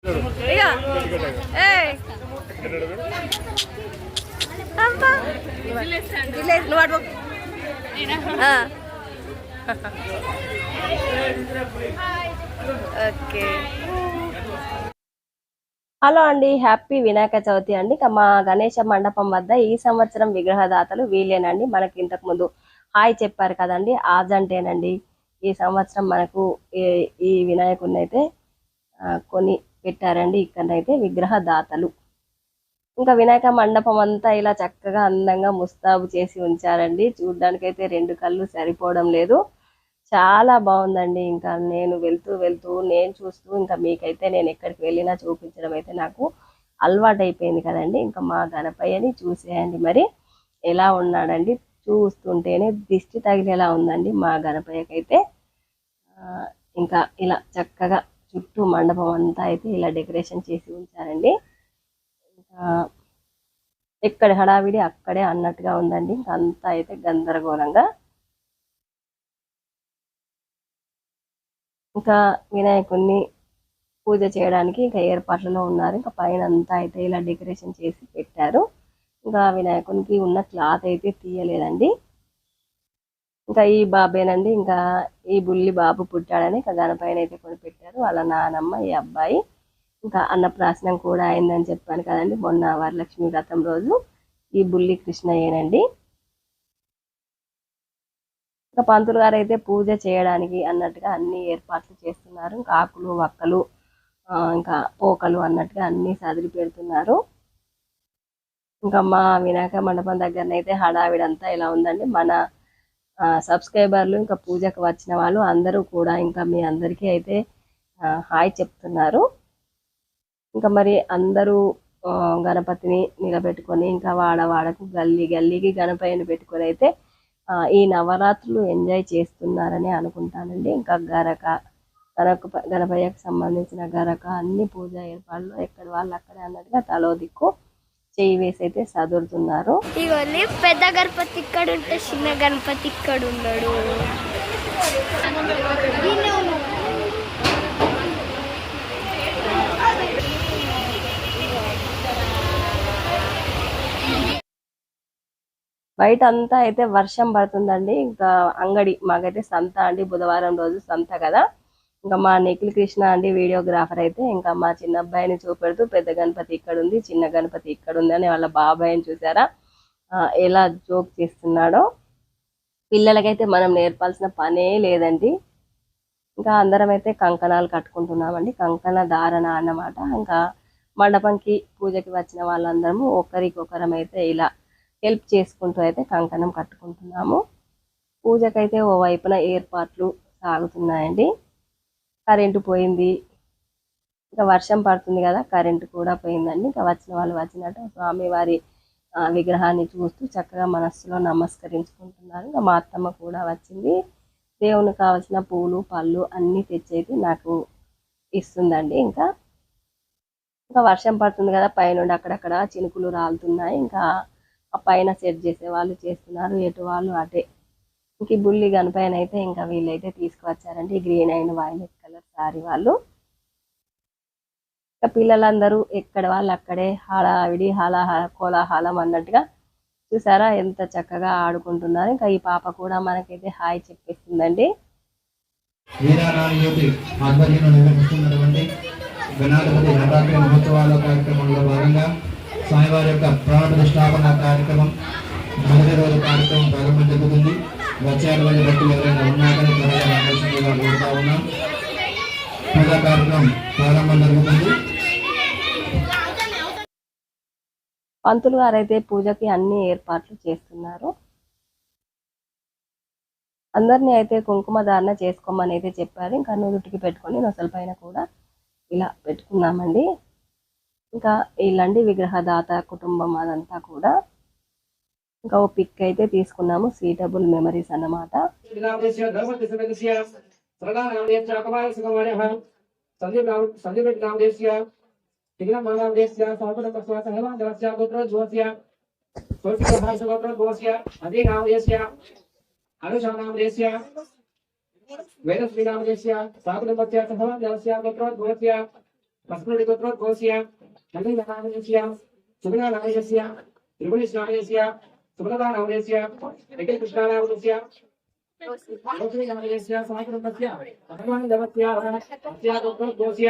Okay. Hello అండి, happy Vinayaka Chavithi అండి. మా గణేష మండపం వద్ద ఈ సంవత్సరం విగ్రహదాతలు వీళ్ళేనండి. మనకి ఇంతకు ముందు హాయ్ చెప్పారు కదండి, ఆజంటేనండి. ఈ సంవత్సరం మనకు ఈ వినాయకుడిని అయితే కొని పెట్టారండి. ఇక్కడైతే విగ్రహదాతలు. ఇంకా వినాయక మండపం అంతా ఇలా చక్కగా అందంగా ముస్తాబు చేసి ఉంచారండి. చూడ్డానికైతే రెండు కళ్ళు సరిపోవడం లేదు, చాలా బాగుందండి. ఇంకా నేను వెళ్తూ నేను చూస్తూ ఇంకా మీకైతే నేను ఎక్కడికి వెళ్ళినా చూపించడం అయితే నాకు అలవాటు అయిపోయింది కదండి. ఇంకా మా గణపయ్యని చూసేయండి మరి ఎలా ఉన్నాడండి. చూస్తుంటేనే దిష్టి తగిలేలా ఉందండి మా గణపయ్యకైతే. ఇంకా ఇలా చక్కగా చుట్టూ మండపం అంతా అయితే ఇలా డెకరేషన్ చేసి ఉంచారండి. ఇంకా ఎక్కడ హడావిడి అక్కడే అన్నట్టుగా ఉందండి. ఇంకా అంతా అయితే గందరగోళంగా. ఇంకా వినాయకుడిని పూజ చేయడానికి ఇంకా ఏర్పాట్లలో ఉన్నారు. ఇంకా పైన అంతా అయితే ఇలా డెకరేషన్ చేసి పెట్టారు. ఇంకా వినాయకునికి ఉన్న క్లాత్ అయితే తీయలేదండి. ఇంకా ఈ బాబేనండి, ఇంకా ఈ బుల్లి బాబు పుట్టాడని ఇంకా గణపైన అయితే కొని పెట్టారు. వాళ్ళ నానమ్మ ఈ అబ్బాయి. ఇంకా అన్నప్రాసనం కూడా అయిందని చెప్పాను కదండి మొన్న వరలక్ష్మి వ్రతం రోజు. ఈ బుల్లి కృష్ణయ్యేనండి. ఇంకా పంతులు గారు అయితే పూజ చేయడానికి అన్నట్టుగా అన్ని ఏర్పాట్లు చేస్తున్నారు. ఇంకా ఆకులు వక్కలు ఇంకా పోకలు అన్నట్టుగా అన్ని సదిరి పెడుతున్నారు. ఇంకా మా వినాయక మండపం దగ్గరనైతే హడావిడంతా ఇలా ఉందండి. మన సబ్స్క్రైబర్లు ఇంకా పూజకు వచ్చిన వాళ్ళు అందరూ కూడా ఇంకా మీ అందరికీ అయితే హాయ్ చెప్తున్నారు. ఇంకా మరి అందరూ గణపతిని నిలబెట్టుకొని ఇంకా వాడవాడకు గల్లీకి గణపతిని పెట్టుకొని అయితే ఈ నవరాత్రులు ఎంజాయ్ చేస్తున్నారని అనుకుంటానండి. ఇంకా గణపయ్యకు సంబంధించిన గరక అన్ని పూజా ఏర్పాట్లు ఎక్కడ వాళ్ళు అక్కడే అన్నట్టుగా తలో దిక్కు చేయి వేసి అయితే చదువుతున్నారు. ఇవన్నీ పెద్ద గణపతి ఇక్కడ ఉంటే చిన్న గణపతి ఇక్కడ ఉన్నాడు. బయట అంతా అయితే వర్షం పడుతుందండి. ఇంకా అంగడి మాకైతే సంత అండి, బుధవారం రోజు సంత కదా. ఇంకా మా నిఖిల్ కృష్ణ అండి వీడియోగ్రాఫర్ అయితే ఇంకా మా చిన్న అబ్బాయిని చూపెడుతూ పెద్ద గణపతి ఇక్కడ ఉంది, చిన్న గణపతి ఇక్కడ ఉంది అని వాళ్ళ బాబాయిని చూసారా ఎలా జోక్ చేస్తున్నాడో. పిల్లలకైతే మనం నేర్పాల్సిన పనే లేదండి. ఇంకా అందరం అయితే కంకణాలు కట్టుకుంటున్నామండి, కంకణ ధారణ అన్నమాట. ఇంకా మండపంకి పూజకి వచ్చిన వాళ్ళందరము ఒకరికొకరం అయితే ఇలా హెల్ప్ చేసుకుంటూ అయితే కంకణం కట్టుకుంటున్నాము. పూజకైతే ఓ వైపున ఏర్పాట్లు సాగుతున్నాయండి. కరెంటు పోయింది, ఇంకా వర్షం పడుతుంది కదా, కరెంటు కూడా పోయిందండి. ఇంకా వచ్చిన వాళ్ళు వచ్చినట్టు స్వామివారి విగ్రహాన్ని చూస్తూ చక్కగా మనస్సులో నమస్కరించుకుంటున్నారు. ఇంకా మా అత్తమ్మ కూడా వచ్చింది, దేవునికి కావాల్సిన పూలు పళ్ళు అన్నీ తెచ్చేది నాకు ఇస్తుందండి. ఇంకా వర్షం పడుతుంది కదా, పైనుండి అక్కడక్కడ చినుకులు రాలుతున్నాయి. ఇంకా ఆ పైన సెట్ చేసే వాళ్ళు చేస్తున్నారు, ఎటు వాళ్ళు అటే. ఇంక బుల్లి గణపైన అయితే ఇంకా వీళ్ళైతే తీసుకువచ్చారండి green and violet colour sari వాళ్ళు. ఇంకా పిల్లలందరూ ఎక్కడ వాళ్ళు అక్కడే హడావిడి కోలాహలం అన్నట్టుగా చూసారా ఎంత చక్కగా ఆడుకుంటున్నారు. ఇంకా ఈ పాప కూడా మనకైతే హాయ్ చెప్పేస్తుందండి. గణాధిపతి నవరాత్రి మహోత్సవాల కార్యక్రమంలో భాగంగా స్వామివారి యొక్క ప్రాణ ప్రతిష్టాపన కార్యక్రమం మొదటి రోజు కార్యక్రమం ప్రారంభం జరుగుతుంది. వచ్చేటువంటి భక్తులు ఎవరైనా ఉన్నారని త్వరగా రావాల్సిందిగా కోరుతా ఉన్నాం. పూజా కార్యక్రమం ప్రారంభం జరుగుతుంది. పంతులు గారు అయితే పూజకి అన్ని ఏర్పాట్లు చేస్తున్నారు. అందరినీ అయితే కుంకుమ ధారణ చేసుకోమని అయితే చెప్పారు. ఇంకా నుదుటికి పెట్టుకొని నొసల పైన కూడా ఇలా పెట్టుకున్నామండి. ఇంకా వీళ్ళండి విగ్రహదాత కుటుంబం అదంతా కూడా. ఇంకా ఓ పిక్ అయితే తీసుకున్నాము, సీటబుల్ మెమరీస్ అన్నమాట. పసుపుడి గోత్రోద్భవస్య నగరనామయస్య సుగుణనామయస్య త్రిగుణేశ్వరస్య సుగుణదానామయస్య నిఖిల కృష్ణానామయస్య గోత్రీనామయస్య సమాకృతస్య భగవానదవస్య గోత్రోద్భవస్య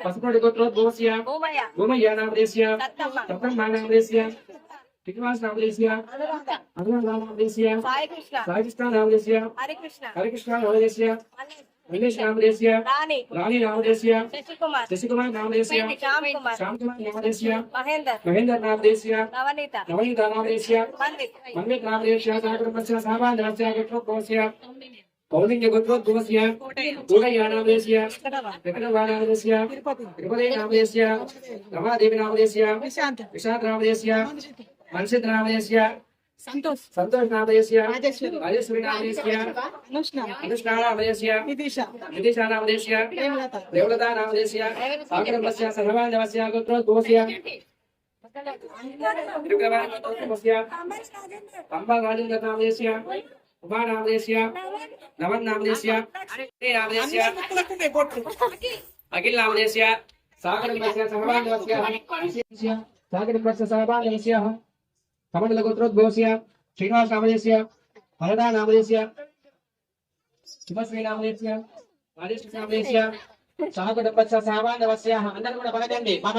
పసుపుడి గోత్రోద్భవస్య భూమయ్యానామయస్య సప్తమానామయస్య శ్రీనివాసనామయస్య అనురాధానామయస్య సాయికృష్ణానామయస్య హరికృష్ణానామయస్య వినేశ్నామయస్య రాణీనామయస్య శశికుమారనామయస్య శ్యామకుమారనామయస్య మహేంద్రనామయస్య నవనీతానామయస్య మన్వితనామయస్య సాగరపస్య సామాన్యస్య గోత్రోద్భవస్య కౌలింగోత్రోద్భవస్య కూడయ్యానామయస్య వెంకటవానామయస్య తిరుపతినామయస్య రమాదేవినామయస్య విశాంతనామయస్య మనసిద్ధనామయస్య సంతోషనామయస్య రాజేశ్వరీనామయస్య అనుష్ణానామయస్య నితీశానామయస్య దేవలతానామయస్య సాగరపస్య సర్వాంజవస్య గోత్రోద్భవస్య తిరుగవానగోత్రోద్భవస్య పంబాగాజునామయస్య ఉమానామయస్య నవన్నామయస్య నామయస్య అఖిలనామయస్య సాగరపస్య సర్వాంజవస్య సాగరపస్య సర్వాంజవస్య కమండలగోత్రోద్భవస్య శ్రీనివాసనామయస్య హరదానామయస్య శుభశ్రీనామయస్య రాజేశ్వరీనామయస్య సహకుటుంబస్య సహబాంధవస్య అందరూ కూడా పలకండి మమ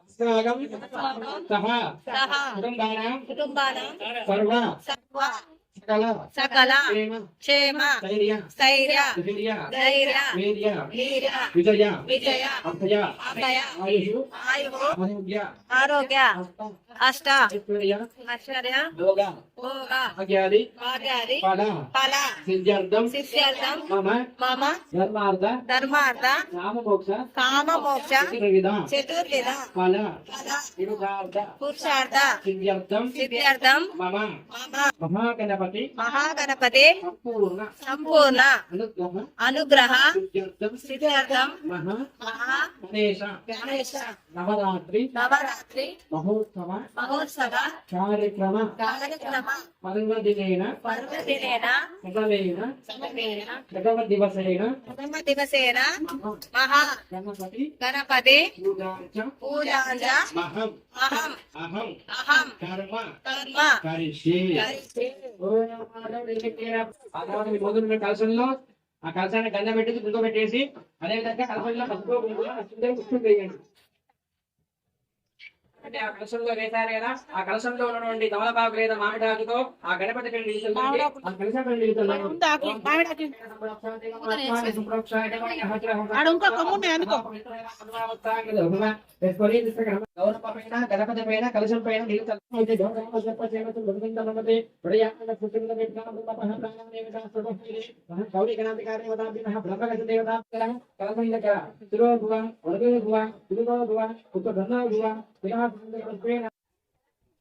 అస్మాకం సహ కుటుంబానాం సర్వ సకల క్షేమ స్థైర్య ధైర్య వీర్య విజయ అభయ ఆరోగ్య అష్ట ఐశ్వర్య భోగ భాగ్యాది ఫల సిద్ధ్యర్థం మమ ధర్మార్థ కామ మోక్ష చతుర్విధ ఫల పురుషార్థ సిద్ధ్యర్థం మమ మహాగణపతి సంపూర్ణ అనుగ్రహ సిద్ధ్యర్థం గణేశ నవరాత్రి మహోత్సవ కార్యక్రమ పర్వదినేన భగవద్దివసేన మహా గణపతి పూజాంచ అహం కర్మ కరిష్యే. కలశంలో ఆ కలశాన్ని గంధ పెట్టి కుంకుమ పెట్టేసి అదేవిధంగా కలశంలో పసుపు కుంకుమ వేయండి. అంటే ఆ కలశంలో వేశారు కదా, ఆ కలశంలో ఉన్నటువంటి తమలపాకు లేదా మామిడాకుతో ఆ గణపతి పెళ్లి గణపతి పైన కలశం పైన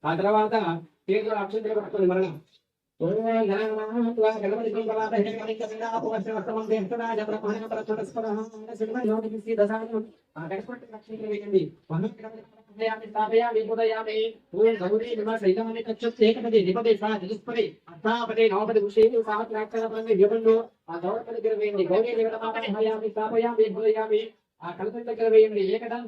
ఆ తర్వాత చేతులు అక్షంతలు పట్టుకుని మరణం ఆ కలశం దగ్గర వేయండి. ఏకటం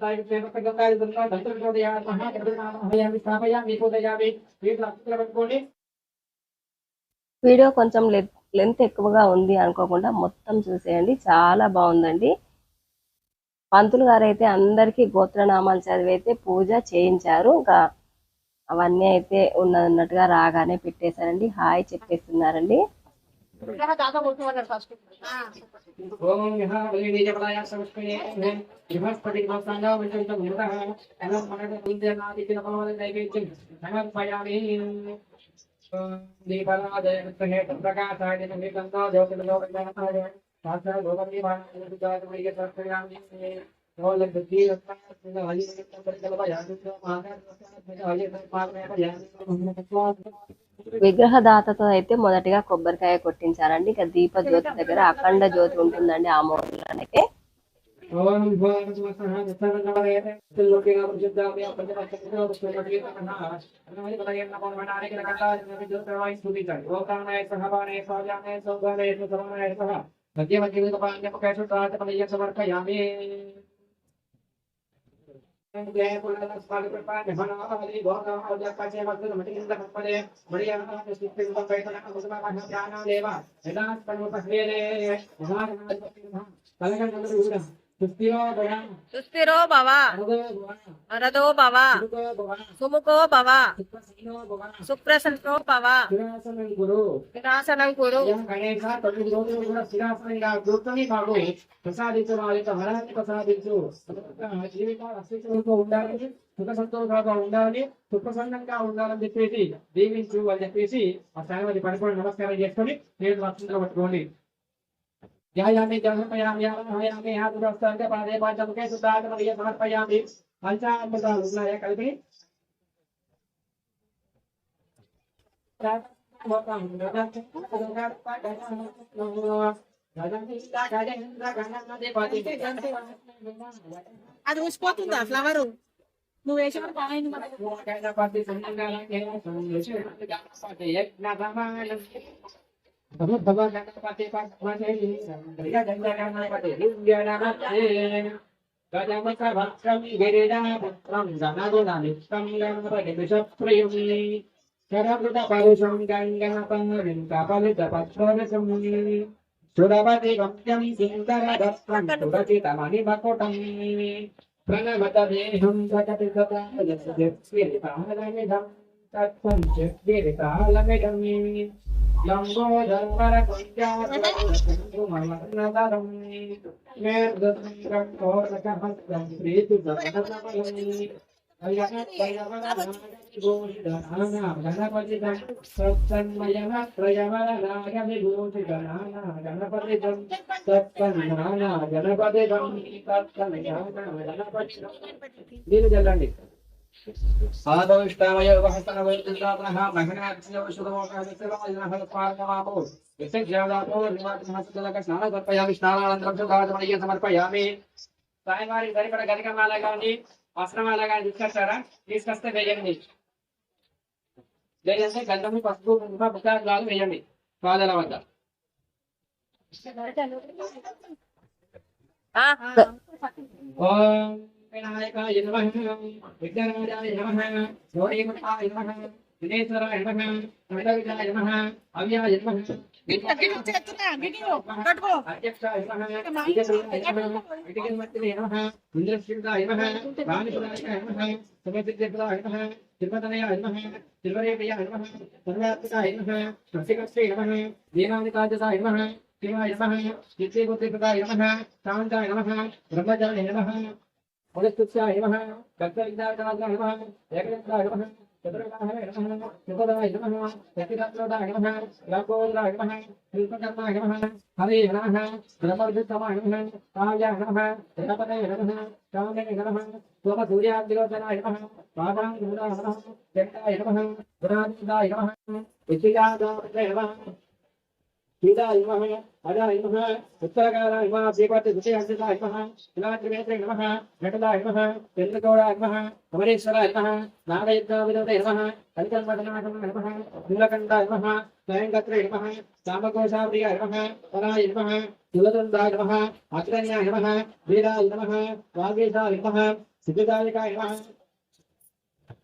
పట్టుకోండి. వీడియో కొంచెం లెంత్ ఎక్కువగా ఉంది అనుకోకుండా మొత్తం చూసేయండి, చాలా బాగుందండి. పంతులు గారు అయితే అందరికీ గోత్రనామాలు చదివైతే పూజ చేయించారు. ఇంకా అవన్నీ అయితే ఉన్నట్టుగా రాగానే పెట్టేశారండి. హాయ్ చెప్పేస్తున్నారండి. విగ్రహదాతతో అయితే మొదటిగా కొబ్బరికాయ కొట్టించారండి. ఇక దీప జ్యోతి దగ్గర అఖండ జ్యోతి ఉంటుందండి ఆ మూలనైతే. సమర్పయామి. సుస్థిరో భవ వరదో భవ సుముఖో భవ సుప్రసన్నో భవ వినాశనం కురు గణేశ 9 రోజులు కూడా స్థిరాసనంగా కూర్చొని మాకు ప్రసాదించు మా యొక్క వరాన్ని ప్రసాదించు జీవితాలు అస్తిత్వంతో ఉండాలని సుఖ సంతోషంగా ఉండాలని సుప్రసన్నంగా ఉండాలని చెప్పేసి దీవించు అని చెప్పేసి ఆ స్థాయి పడుకొని నమస్కారం చేసుకొని నేను వస్తుందో పట్టుకోండి ధ్యాయామి జనపయామి హాతురస్తాంటే పాదే పాంచముఖే సుధాకరమయ్య సమర్పయామి పంచామృతాలు ఉన్నాయా కలిపి అది ఊసిపోతుందా ఫ్లవర్ నువ్వు వేసిన సురపతి గమ్యం సుందరదత్తం సురచితమణిమకుటం ప్రణవతదేహం జగతి సదాయస్విరితాలమిదం తత్వం చిద్విరితాలమిదం లంబోదర్వరకుంజాతరం మేర్దృంగం కోరకహస్తం గణపతిదం సత్తన్మయ త్రయవరనాగ విభూషితనానా గణపతిదం సత్తన్నాన గణపతిదం గణపతిదం నీళ్ళు చల్లండి ఆదవిష్టామయ ఉపహస్తన వైద్యుదాతనః మహిళాక్షయ శుభమోకాశిస్తవాదినః స్వాగతమాపో యస్యాదాపో నివాసమహస్తలక స్నాన సమర్పయామి స్నానానంతరం శుభాగమనీయ సమర్పయామి సాయంవారి సరిపడ గదికమాల కానీ వస్త్రమాల కానీ తీసుకొస్తారా తీసుకొస్తే వేయండి లేదంటే గంధము పసుపు కుంకుమ బుక్కాలు వేయండి పాదాల వద్ద ఓం వినాయకాయ నమః విఘ్నరాజాయ నమః గౌరీమఠాయ నమః విఘ్నేశ్వరాయ నమః నమః నమః అవ్యాయ నమః అధ్యక్షాయ నమః విజయశ్రీయాయ నమః విజయమూర్తినే నమః ఇంద్రశ్రీయాయ నమః రామేశ్వరాయ నమః సమసిద్ధిప్రదాయ నమః తిరుపతనయాయ నమః తిరువరేప్రియాయ నమః సర్వాత్మకాయ నమః స్వస్తికస్యై నమః దీనానికాజసాయ నమః శివాయ నమః నిత్యబుద్ధిప్రదాయ నమః శాంతాయ నమః బ్రహ్మచారిణే నమః పునస్తుత్యాయ నమః కర్తవిద్యావిదాయ నమః ఏకదంతాయ నమః చతుర్గాయ నమః త్రిపదాయ నమః యతిరత్నదాయ నమః యాకోదాయ నమః శిల్పకర్మాయ నమః హరే నమః బ్రహ్మవిద్యుత్తమాయ నమః కావ్యాయ నమః గణపతయ నమః కామ్యాయ నమః సోమసూర్యాగ్నిలోచనాయ నమః పాదాంగురాయ నమః చండాయ నమః గుణానందాయ నమః విద్యాదాయ నమః సీతాయ నమః అజాయ నమః ఉత్తరకాలాయ నమః శ్రీపతి విజయాంజలాయ నమః వినాత్రివేత్రే నమః నటలాయ నమః చంద్రగౌడాయ నమః అమరేశ్వరాయ నమః నాగయజ్ఞావిదోదయ నమః కలికల్మఠనాయ నమః నీలకంఠాయ నమః స్వయంగత్రే నమః సామకోశాప్రియాయ నమః పరాయ నమః తులదండాయ నమః అగ్రణ్యాయ నమః వీరాయ నమః వాగేశాయ నమః సిద్ధిదాయకాయ నమః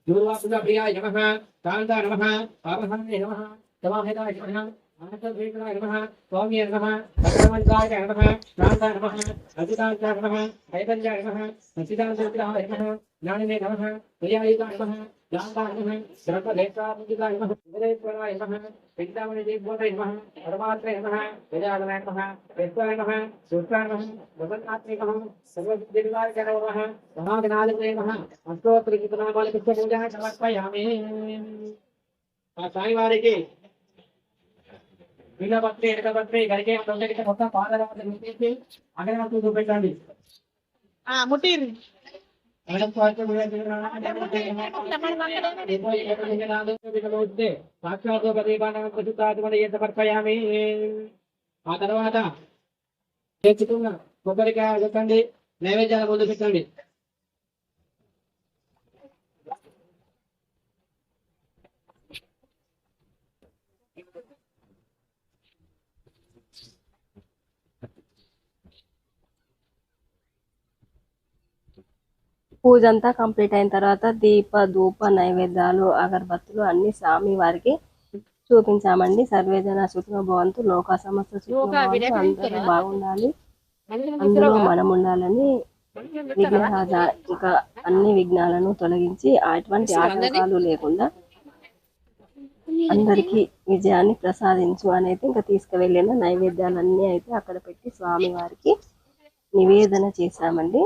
దుర్వాసుప్రియాయ నమః కాంతాయ నమః పాపహాయ నమః తమాహితాయ నమః ఆనందభీకరాయ నమః స్వామియే నమః భగవంతాయ నమః శాంతాయ నమః అజితాయ నమః చైతన్యాయ నమః సచ్చిదానందవిగ్రహాయ నమః జ్ఞానినే నమః ప్రియాయుతాయ నమః శాంతాయ నమః ద్రవ్యలేశాయ నమః విజయేశ్వరాయ నమః పిండామణి దీపోతాయ నమః పరమాత్రే నమః గజాననాయ నమః విశ్వాయ నమః సూత్రాయ నమః భగవన్నాత్మే నమః సర్వసిద్ధివినాయక నమః మహాగణాధిపతే నమః అష్టోత్తరకృతనామాల పూజా సమర్పయామి ఆ స్వామివారికి వీళ్ళపత్రి ఎడకపత్రి గడికే మొత్తం పాదాల వద్ద నిలిపేసి అగరవత్తులు చూపెట్టండి ముట్టిర్రి సమర్పయామి ఆ తర్వాత తెచ్చుకున్న కొబ్బరికాయ పెట్టండి నైవేద్యాల ముందు పెట్టండి పూజ అంతా కంప్లీట్ అయిన తర్వాత దీప ధూప నైవేద్యాలు అగరబత్తులు అన్ని స్వామి వారికి చూపించామండి. సర్వేజన సుఖినో భవంతు, లోక సమస్త సుఖినో భవంతు, అందరూ బాగుండాలి, అందులో మనం ఉండాలని విఘ్నరాజ ఇంకా అన్ని విఘ్నాలను తొలగించి అటువంటి ఆటంకాలు లేకుండా అందరికి విజయాన్ని ప్రసాదించు అనేది ఇంకా తీసుకువెళ్ళిన నైవేద్యాలన్నీ అయితే అక్కడ పెట్టి స్వామి వారికి నివేదన చేశామండి.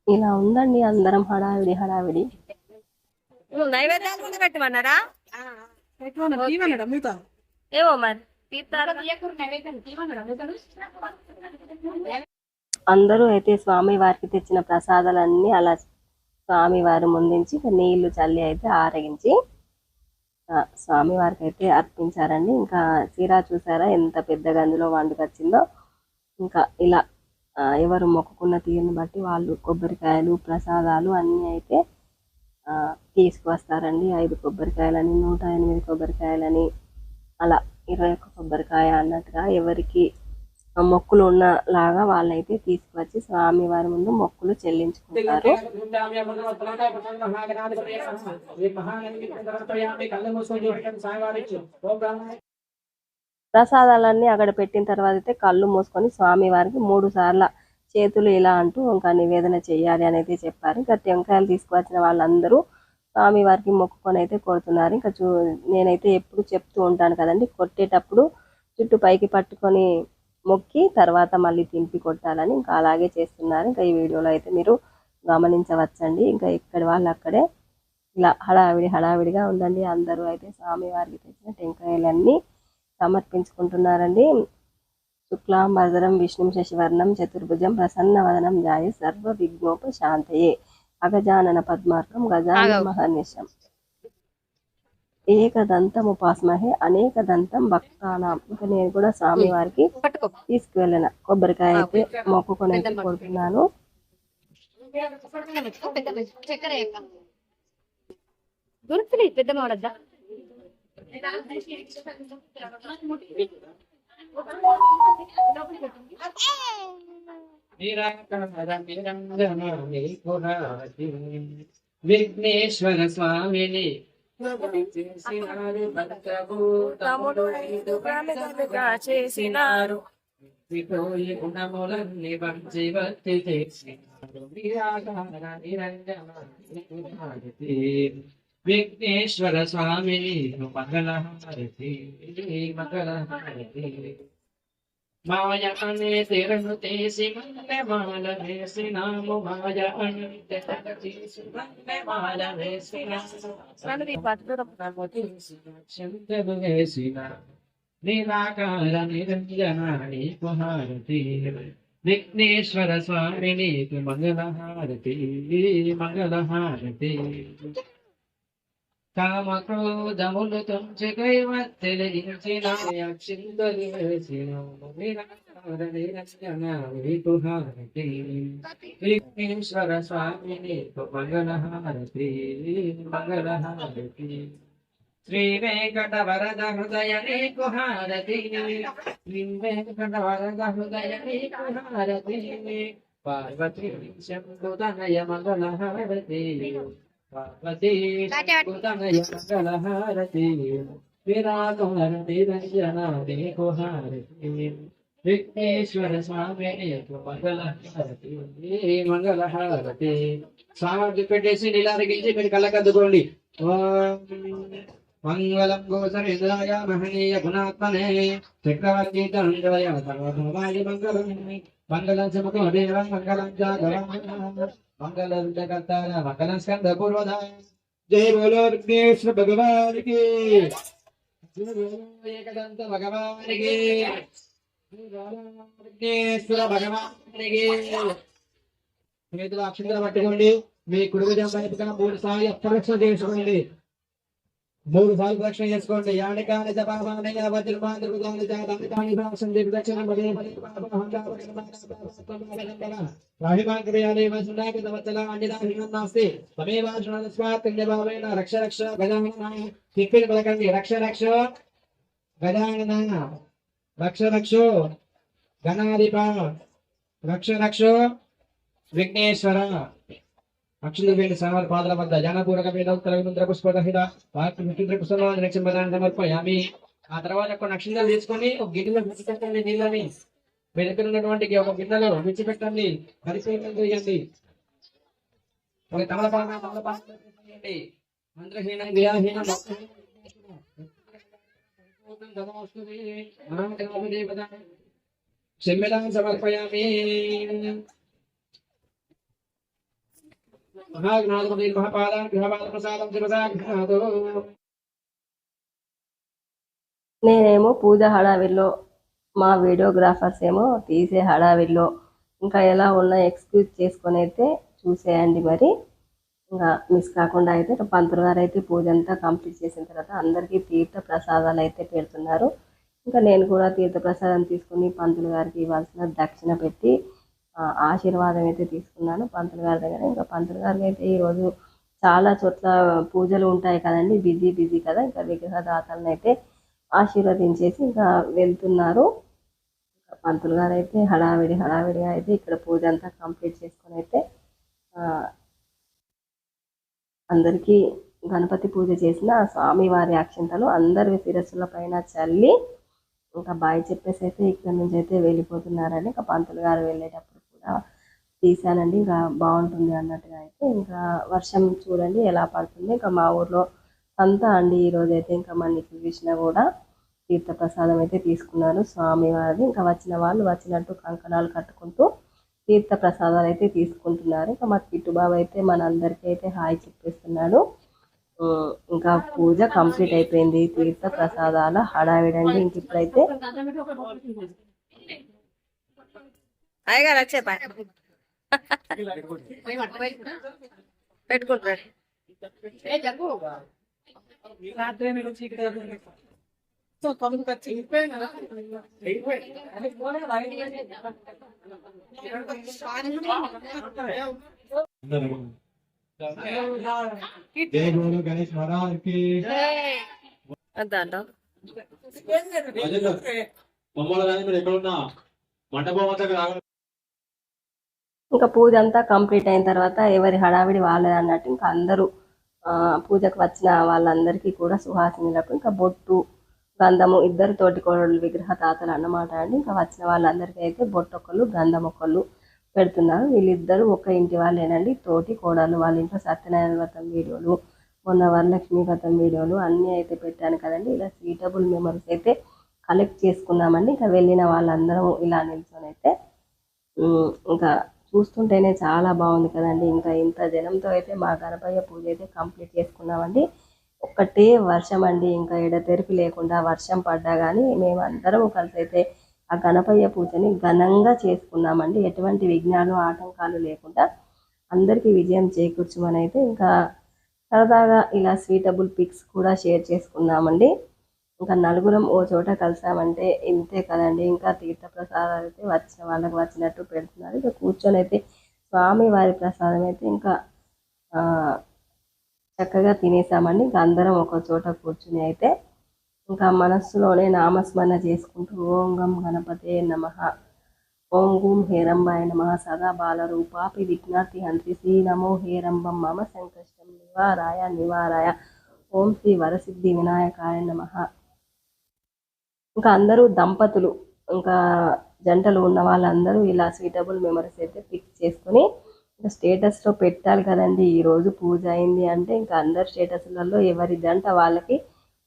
ఇలా ఉందండి అందరం హడావిడి హడావిడి. నైవేద్యాలు కూడా పెట్టమన్నారా? ఏమో మరి అందరూ అయితే స్వామి వారికి తెచ్చిన ప్రసాదాలన్నీ అలా స్వామి వారి ముందుంచి నీళ్లు చల్లి అయితే ఆరగించి స్వామి వారికి అయితే అర్పించారండి. ఇంకా చీర చూసారా ఎంత పెద్దగా అందులో వండుకొచ్చిందో. ఇంకా ఇలా ఎవరు మొక్కుకున్న తీరుని బట్టి వాళ్ళు కొబ్బరికాయలు ప్రసాదాలు అన్నీ అయితే తీసుకువస్తారండి. 5 కొబ్బరికాయలని, 108 కొబ్బరికాయలని, అలా 21 కొబ్బరికాయ అన్నట్టుగా ఎవరికి మొక్కులు ఉన్నలాగా వాళ్ళైతే తీసుకువచ్చి స్వామి వారి ముందు మొక్కులు చెల్లించుకుంటారు. ప్రసాదాలన్నీ అక్కడ పెట్టిన తర్వాత అయితే కళ్ళు మూసుకొని స్వామి వారికి 3 సార్లు చేతులు ఇలా అంటూ ఇంకా నివేదన చేయాలి అని అయితే చెప్పారు. ఇంకా టెంకాయలు తీసుకువచ్చిన వాళ్ళందరూ స్వామి వారికి మొక్కుకొని అయితే కొడుతున్నారు. ఇంకా నేనైతే ఎప్పుడు చెప్తూ ఉంటాను కదండి, కొట్టేటప్పుడు చుట్టూ పైకి పట్టుకొని మొక్కి తర్వాత మళ్ళీ తింపి కొట్టాలని ఇంకా అలాగే చేస్తున్నారు. ఇంకా ఈ వీడియోలో అయితే మీరు గమనించవచ్చండి. ఇంకా ఇక్కడి వాళ్ళు అక్కడే ఇలా హడావిడిగా ఉందండి. అందరూ అయితే స్వామి వారికి తెచ్చిన టెంకాయలన్నీ సమర్పించుకుంటున్నారండి. శుక్లాం వరదరం విష్ణుం శశివర్ణం చతుర్భుజం ప్రసన్నవదనం ధ్యాయే సర్వ విఘ్నోపశాంతయే అగజానన పద్మార్కం గజానన మహర్నిశం ఏకదంతం ఉపాస్మహే అనేకదంతం భక్తానాం. ఇంకా నేను కూడా స్వామి వారికి తీసుకువెళ్ళిన కొబ్బరికాయ అయితే మొక్కుకొని అయితే కొడుతున్నాను. పెద్ద మోడద్దా విఘ్నేశ్వర స్వామిని చేసినారు గుణములన్నీ భక్తి భక్తి చేసినారు. విఘ్నేశ్వర స్వామిని మంగళహారతి మంగళహారతి. మాయ అనే తెరను తీసి మాల వేసినాము, మాయ అంటే తీసి మాల వేసినాము వేసిన నిరాకార నిరంజన నీకు హారతి. విఘ్నేశ్వర స్వామి నీకు మంగళహారతి మంగళహారతి. కామక్రోధములు తుంచి కైవత్తిలించిన అక్షింతలు వేసిన నీకు హారతి. విఘ్నేశ్వర స్వామి నీకు మంగళహారతి మంగళహారతి. శ్రీ వెంకట వరద హృదయ నీకు హారతి. శ్రీ వెంకట వరద హృదయ నీకు హారతి. పార్వతీ శంకుతనయ మంగళహారతి పార్వతీ శంకుతనయ మంగళహారతి. విరాకారతి రంజన నీకు హారతి. విఘ్నేశ్వర స్వామి నీకు మంగళహారతి మంగళహారతి. స్వామి పెట్టేసి నీలారగించి మీరు కళ్ళకద్దుకోండి. మంగళం గోసరేంద్రాయ మహనీయ గుణాత్మనే చక్రవర్తి తండ్రయ సర్వభౌమాయ మంగళం. మంగళం సమకో దేవ మంగళం జాగర మంగళం జగత్తార మంగళం స్కంద పూర్వదాయ. జయ బోలో విఘ్నేశ్వర భగవానికి, ఏకదంత భగవానికి, విఘ్నేశ్వర భగవానికి. చేతులు అక్షంతలు పట్టుకోండి. మీ కుడి భుజం వైపుగా 3 సార్లు అప్రదక్షిణ చేసుకోండి. 3 సార్లు ప్రదక్షిణ చేసుకోండి. యానికాని జపామాని వజ్రమాని దుర్గాని జాతాని భాషంది ప్రదక్షిణ మదే మదే రాహిమాన్ క్రియాలే వసునాకి తవచల అన్నిదాహినం నాస్తి తమేవాజున స్వాత్ జ్ఞావేన రక్ష రక్ష గజానన తిప్పిన పలకండి. రక్ష రక్ష గజానన రక్ష రక్ష గణాధిప రక్ష రక్ష విఘ్నేశ్వర. అక్షులు వేడి సామర్ పాదల వద్ద జానపూరక వేద ఉత్తర విముద్ర పుష్పదహిత వాక్య పుష్పవాది లక్ష్మీపదాన్ని సమర్పయామి. ఆ తర్వాత కొన్ని అక్షింతలు తీసుకొని ఒక గిన్నెలో విడిచిపెట్టండి. నీళ్ళని మీ దగ్గర ఉన్నటువంటి ఒక గిన్నెలో విడిచిపెట్టండి. పరిశీలన చేయండి. ఒక తమలపాకండి. మంత్రహీనం క్రియాహీనం క్షమ్యతాం సమర్పయామి. మహాగణాధిపతి మహాపాదాన్ గృహపాద ప్రసాదం శివసాగ్నాదో. నేనేమో పూజ హడావిల్లో, మా వీడియోగ్రాఫర్స్ ఏమో తీసే హడావిల్లో ఇంకా ఎలా ఉన్నా ఎక్స్క్యూజ్ చేసుకొని అయితే చూసేయండి. మరి ఇంకా మిస్ కాకుండా అయితే పంతులు గారు అయితే పూజ అంతా కంప్లీట్ చేసిన తర్వాత అందరికీ తీర్థ ప్రసాదాలు అయితే పెడుతున్నారు. ఇంకా నేను కూడా తీర్థ ప్రసాదం తీసుకుని పంతులు గారికి ఇవ్వాల్సిన దక్షిణ పెట్టి ఆశీర్వాదం అయితే తీసుకున్నాను పంతులు గారి దగ్గర. ఇంకా పంతులు గారికి అయితే ఈరోజు చాలా చోట్ల పూజలు ఉంటాయి కదండి, బిజీ కదా. ఇంకా విగ్రహదాతలను అయితే ఆశీర్వదించేసి ఇంకా వెళ్తున్నారు. పంతులు గారు అయితే హడావిడిగా అయితే ఇక్కడ పూజ అంతా కంప్లీట్ చేసుకొని అయితే అందరికీ గణపతి పూజ చేసిన స్వామివారి అక్షింతలు అందరి శిరస్సుల పైన చల్లి ఇంకా బాయ్ చెప్పేసి అయితే ఇక్కడ నుంచి అయితే వెళ్ళిపోతున్నారని ఇంకా పంతులు గారు వెళ్ళేటప్పుడు కూడా తీసానండి. ఇంకా బాగుంటుంది అన్నట్టుగా అయితే ఇంకా వర్షం చూడండి ఎలా పడుతుంది. ఇంకా మా ఊర్లో అంతా అండి ఈరోజు అయితే ఇంకా మనకి చూసినా కూడా తీర్థ ప్రసాదం అయితే తీసుకున్నారు స్వామివారిది. ఇంకా వచ్చిన వాళ్ళు వచ్చినట్టు కంకణాలు కట్టుకుంటూ తీర్థ ప్రసాదాలు అయితే తీసుకుంటున్నారు. ఇంకా మా కిట్టుబాబు అయితే మనందరికీ అయితే హాయ్ చెప్పేస్తున్నాడు. ఇంకా పూజ కంప్లీట్ అయిపోయింది. తీర్థ ప్రసాదాల హడావిడండి. ఇంక ఇప్పుడైతే అయ్యగారు వచ్చే పెట్టుకుంటారు. గణేష్ మహారాజ్కి అద్దా మమ్మల్ని కానీ మీరు ఎక్కడున్నా మండపం అంతా. ఇంకా పూజ అంతా కంప్లీట్ అయిన తర్వాత ఎవరి హడావిడి వాళ్ళది అన్నట్టు ఇంకా అందరూ పూజకు వచ్చిన వాళ్ళందరికీ కూడా సుహాసినులకు ఇంకా బొట్టు గంధము, ఇద్దరు తోటికోడళ్ళు విగ్రహ తాతలు అన్నమాట అండి. ఇంకా వచ్చిన వాళ్ళందరికీ అయితే బొట్టు ఒకళ్ళు గంధం ఒకళ్ళు పెడుతున్నారు. వీళ్ళిద్దరూ ఒక ఇంటి వాళ్ళేనండి, తోటి కోడలు. వాళ్ళ ఇంట్లో సత్యనారాయణ వ్రతం వీడియోలు, మొన్న వరలక్ష్మి వ్రతం వీడియోలు అన్నీ అయితే పెట్టాను కదండి. ఇలా సీటబుల్ మెమరీస్ అయితే కలెక్ట్ చేసుకున్నామండి. ఇంకా వెళ్ళిన వాళ్ళందరం ఇలా నిల్చొని అయితే ఇంకా చూస్తుంటేనే చాలా బాగుంది కదండి. ఇంకా ఇంత జనంతో అయితే మా గణపయ్య పూజ అయితే కంప్లీట్ చేసుకున్నామండి. ఒక్కటే వర్షం అండి, ఇంకా ఎడతెరిపి లేకుండా వర్షం పడ్డా కానీ మేమందరం కలిసి అయితే ఆ గణపయ్య పూజని ఘనంగా చేసుకున్నామండి. ఎటువంటి విఘ్నాలు ఆటంకాలు లేకుండా అందరికీ విజయం చేకూర్చమని అయితే ఇంకా సరదాగా ఇలా స్వీటబుల్ పిక్స్ కూడా షేర్ చేసుకున్నామండి. ఇంకా నలుగురం ఓ చోట కలిసామంటే ఇంతే కదండి. ఇంకా తీర్థ ప్రసాదాలు అయితే వచ్చిన వాళ్ళకి వచ్చినట్టు పెడుతున్నారు. ఇక కూర్చొని అయితే స్వామి వారి ప్రసాదం అయితే ఇంకా చక్కగా తినేసామండి. ఇంకా అందరం ఒక చోట కూర్చుని అయితే ఇంకా మనస్సులోనే నామస్మరణ చేసుకుంటూ ఓం గం గణపతే నమః, ఓం గూం హేరంబాయ నమః, సదా బాలరూపాపి విఘ్నాతి హంత్రి శ్రీ నమో హేరంబం మమ సంకష్టం నివారాయ ఓం శ్రీ వరసిద్ధి వినాయకాయ నమః. ఇంకా అందరూ దంపతులు ఇంకా జంటలు ఉన్న వాళ్ళందరూ ఇలా స్వీటబుల్ మెమరీస్ అయితే పిక్ చేసుకొని ఇంకా స్టేటస్లో పెట్టాలి కదండి. ఈరోజు పూజ అయింది అంటే ఇంకా అందరు స్టేటస్లలో ఎవరి జంట వాళ్ళకి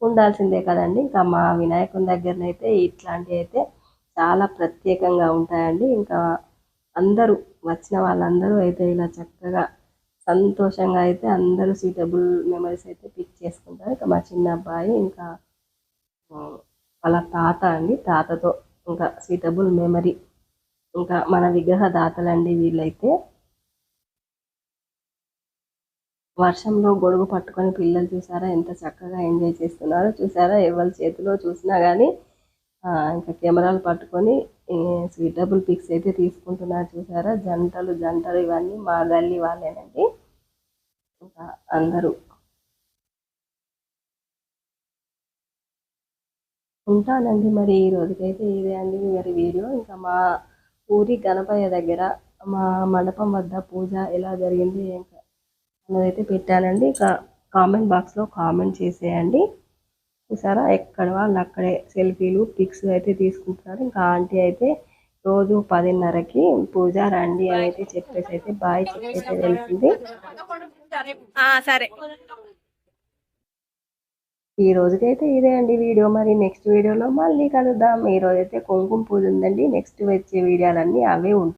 ఉండాల్సిందే కదండి. ఇంకా మా వినాయకుని దగ్గరనైతే ఇట్లాంటివి అయితే చాలా ప్రత్యేకంగా ఉంటాయండి. ఇంకా అందరూ వచ్చిన వాళ్ళందరూ అయితే ఇలా చక్కగా సంతోషంగా అయితే అందరూ సూటబుల్ మెమరీస్ అయితే పిక్ చేసుకుంటారు. ఇంకా మా చిన్న అబ్బాయి ఇంకా వాళ్ళ తాత అండి, తాతతో ఇంకా సూటబుల్ మెమరీ. ఇంకా మన విగ్రహ దాతలండి వీళ్ళైతే. వర్షంలో గొడుగు పట్టుకొని పిల్లలు చూసారా ఎంత చక్కగా ఎంజాయ్ చేస్తున్నారో చూసారా. ఎవరి చేతిలో చూసినా కానీ ఇంకా కెమెరాలు పట్టుకొని స్వీటబుల్ పిక్స్ అయితే తీసుకుంటున్నారు చూసారా. జంటలు జంటలు ఇవన్నీ మా గల్లీ వాళ్ళేనండి. ఇంకా అందరూ ఉంటానండి. మరి ఈ రోజుకైతే ఇదే అండి మరి వీడియో. ఇంకా మా ఊరి గణపయ్య దగ్గర మా మండపం వద్ద పూజ ఎలా జరిగింది ఇంకా అన్నదైతే పెట్టానండి. ఇక కామెంట్ బాక్స్లో కామెంట్ చేసేయండి. చూసారా ఎక్కడ వాళ్ళు అక్కడే సెల్ఫీలు పిక్స్ అయితే తీసుకుంటున్నారు. ఇంకా ఆంటీ అయితే రోజు 10:30కి పూజ రండి అని అయితే చెప్పేసి అయితే బాయ్ చెప్పేసి వెళ్తుంది. సరే ఈ రోజుకైతే ఇదే అండి వీడియో. మరి నెక్స్ట్ వీడియోలో మళ్ళీ కలుద్దాం. ఈ రోజైతే కుంకుమ పూజ ఉందండి. నెక్స్ట్ వచ్చే వీడియోలన్నీ అవే ఉంటాయి.